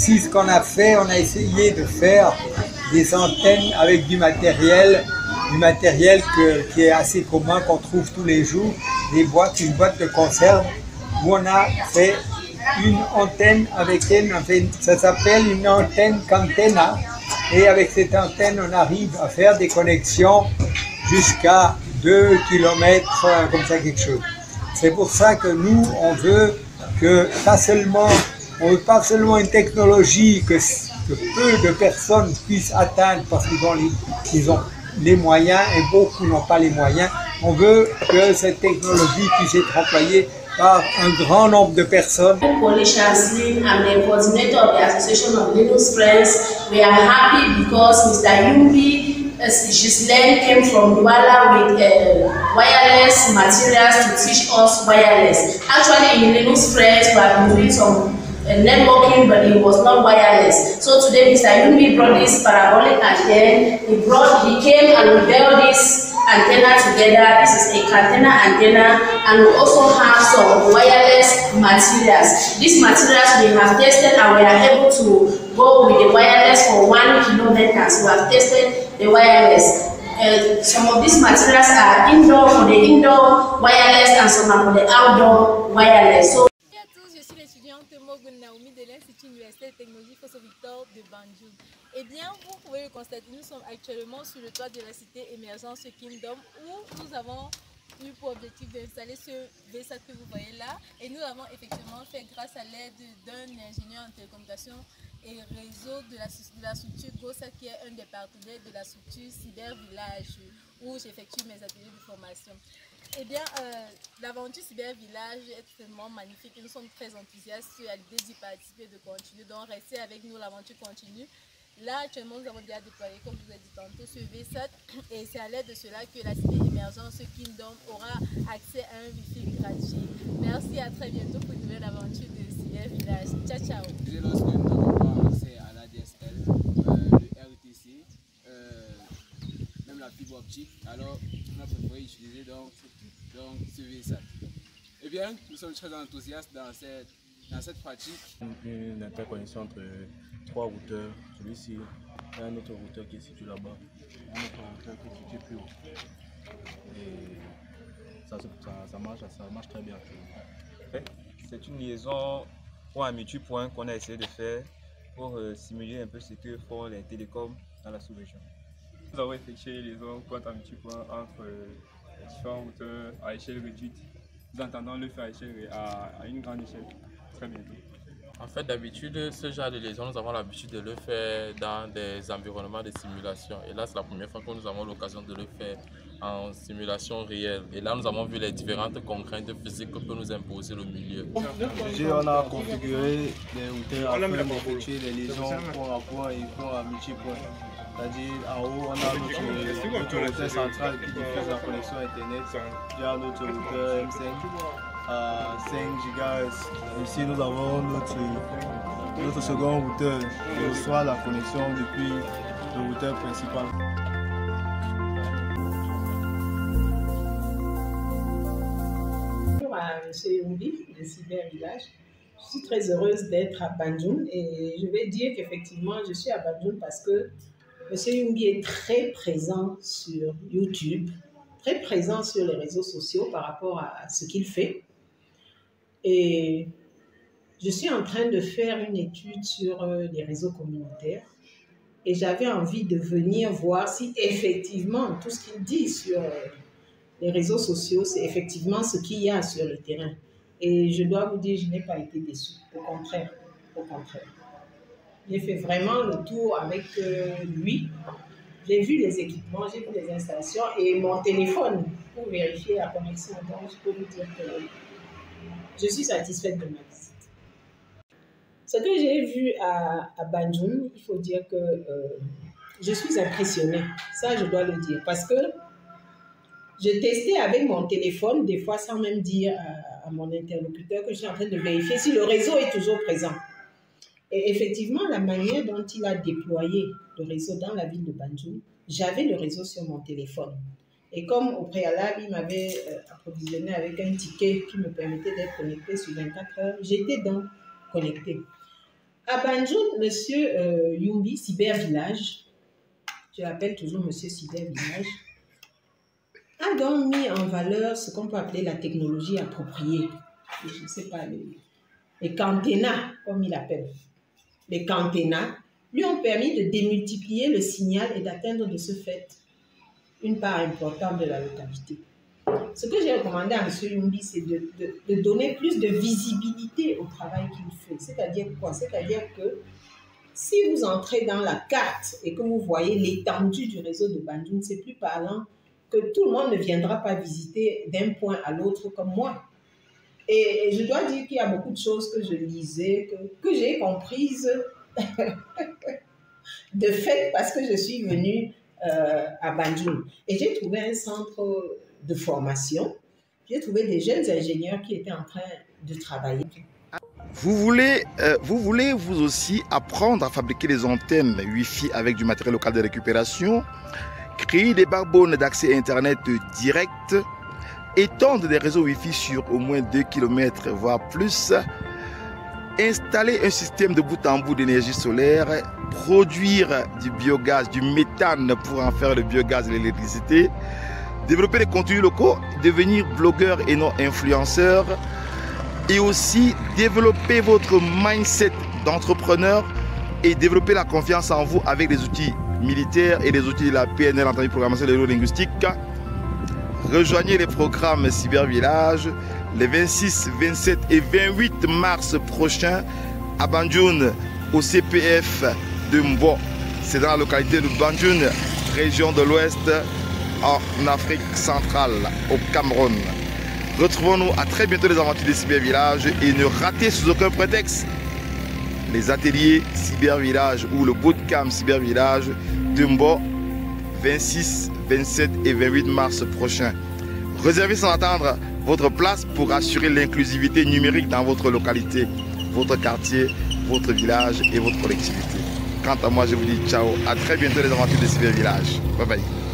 Ici, ce qu'on a fait, on a essayé de faire des antennes avec du matériel qui est assez commun, qu'on trouve tous les jours, une boîte de conserve, où on a fait une antenne ça s'appelle une antenne Cantena, et avec cette antenne, on arrive à faire des connexions jusqu'à 2 km, comme ça quelque chose. C'est pour ça que nous, on veut on veut pas seulement une technologie que peu de personnes puissent atteindre parce qu'ils ont les moyens et beaucoup n'ont pas les moyens. On veut que cette technologie puisse être employée par un grand nombre de personnes. Chancellor, I'm the coordinator of the Association of Linux Friends. We are happy because Mr. Yumbi Ghislaine came from Douala with wireless materials to teach us wireless. Actually, in Linux Friends, we have been doing some networking, but it was not wireless. So today, Mr. Yumbi brought this parabolic antenna. He came and we built this antenna together. This is a Cantena antenna, and we also have some wireless materials. These materials we have tested and we are able to go with the wireless for 1 kilometer. So we have tested the wireless. Some of these materials are indoor for the indoor wireless and some are for the outdoor wireless. So je suis l'étudiante Mogun Naomi de l'Institut Universitaire de Technologie Fosso-Victor de Banjul. Eh bien, vous pouvez le constater, nous sommes actuellement sur le toit de la cité émergence Kingdom où nous avons eu pour objectif d'installer ce VSAT que vous voyez là. Et nous l'avons effectivement fait grâce à l'aide d'un ingénieur en télécommunication et réseau de la structure GOSAT qui est un des partenaires de la structure Cyber Village où j'effectue mes ateliers de formation. Eh bien, l'aventure Cyber Village est extrêmement magnifique et nous sommes très enthousiastes à l'idée d'y participer et de continuer. Donc, restez avec nous, l'aventure continue. Là, actuellement, nous avons déjà déployé, comme je vous ai dit tantôt, ce VSAT et c'est à l'aide de cela que la cité émergence Kingdom aura accès à un Wi-Fi gratuit. Merci, à très bientôt pour une nouvelle aventure de Cyber Village. Ciao, ciao. Lorsque nous n'avons pas accès à l'ADSL, le RTC, même la fibre optique, alors on a préféré utiliser donc ce VSAT. Eh bien, nous sommes très enthousiastes dans cette pratique. Une interconnexion entre 3 routeurs, celui-ci et un autre routeur qui est situé là-bas, un autre routeur qui est situé plus haut. Et ça marche très bien. C'est une liaison point à multipoint qu'on a essayé de faire pour simuler un peu ce que font les télécoms dans la sous-région. Nous avons effectué les liaisons point à multipoint entre les différents routeurs à échelle réduite. Nous entendons le faire à une grande échelle très bientôt. En fait, d'habitude, ce genre de liaison, nous avons l'habitude de le faire dans des environnements de simulation. Et là, c'est la première fois que nous avons l'occasion de le faire en simulation réelle. Et là, nous avons vu les différentes contraintes physiques que peut nous imposer le milieu. On a configuré les routeurs afin d'effectuer des liaisons point à point et point à multipoint. C'est-à-dire, en haut, on a notre routeur central qui diffuse la connexion Internet via notre routeur M5 à 5 GHz. Ici, nous avons notre second routeur qui reçoit la connexion depuis le routeur principal. Bonjour à M. Yumbi de Cyber Village. Je suis très heureuse d'être à Banjul et je vais dire qu'effectivement, je suis à Banjul parce que M. Yumbi est très présent sur YouTube, très présent sur les réseaux sociaux par rapport à ce qu'il fait. Et je suis en train de faire une étude sur les réseaux communautaires et j'avais envie de venir voir si effectivement tout ce qu'il dit sur les réseaux sociaux, c'est effectivement ce qu'il y a sur le terrain. Et je dois vous dire, je n'ai pas été déçue, au contraire, au contraire. J'ai fait vraiment le tour avec lui. J'ai vu les équipements, j'ai vu les installations et mon téléphone pour vérifier la connexion. Donc, je peux vous dire que je suis satisfaite de ma visite. Ce que j'ai vu à Banjul, il faut dire que je suis impressionnée. Ça, je dois le dire. Parce que je testais avec mon téléphone, des fois sans même dire à mon interlocuteur que je suis en train de vérifier si le réseau est toujours présent. Et effectivement, la manière dont il a déployé le réseau dans la ville de Banjul, j'avais le réseau sur mon téléphone. Et comme au préalable, il m'avait approvisionné avec un ticket qui me permettait d'être connecté sur 24 heures, j'étais donc connectée. À Banjoun, monsieur Yumbi, Cybervillage, je l'appelle toujours monsieur Cybervillage, a donc mis en valeur ce qu'on peut appeler la technologie appropriée. Je ne sais pas, les campénas, comme il appelle. Les campénas lui ont permis de démultiplier le signal et d'atteindre de ce fait une part importante de la localité. Ce que j'ai recommandé à M. Yumbi, c'est de donner plus de visibilité au travail qu'il fait. C'est-à-dire quoi? C'est-à-dire que si vous entrez dans la carte et que vous voyez l'étendue du réseau de Banjoun, c'est plus parlant que tout le monde ne viendra pas visiter d'un point à l'autre comme moi. Et je dois dire qu'il y a beaucoup de choses que je lisais, que j'ai comprises de fait parce que je suis venue à Banjoun. Et j'ai trouvé un centre de formation. J'ai trouvé des jeunes ingénieurs qui étaient en train de travailler. Vous voulez vous aussi apprendre à fabriquer des antennes Wi-Fi avec du matériel local de récupération, créer des backbones d'accès Internet direct, étendre des réseaux Wi-Fi sur au moins 2 km, voire plus, installer un système de bout en bout d'énergie solaire, produire du biogaz, du méthane pour en faire le biogaz et l'électricité, développer des contenus locaux, devenir blogueur et non influenceur, et aussi développer votre mindset d'entrepreneur et développer la confiance en vous avec des outils militaires et des outils de la PNL, entendu programmation neurolinguistique. Rejoignez les programmes Cybervillage les 26, 27 et 28 mars prochains à Banjoun, au CPF de Mbo. C'est dans la localité de Banjoun, région de l'Ouest, en Afrique centrale, au Cameroun. Retrouvons-nous à très bientôt les aventures des Cybervillages et ne ratez sous aucun prétexte les ateliers Cybervillage ou le bootcamp Cybervillage de Mbo, 26, 27 et 28 mars prochain. Réservez sans attendre votre place pour assurer l'inclusivité numérique dans votre localité, votre quartier, votre village et votre collectivité. Quant à moi, je vous dis ciao, à très bientôt les aventures des Cybervillages. Bye bye.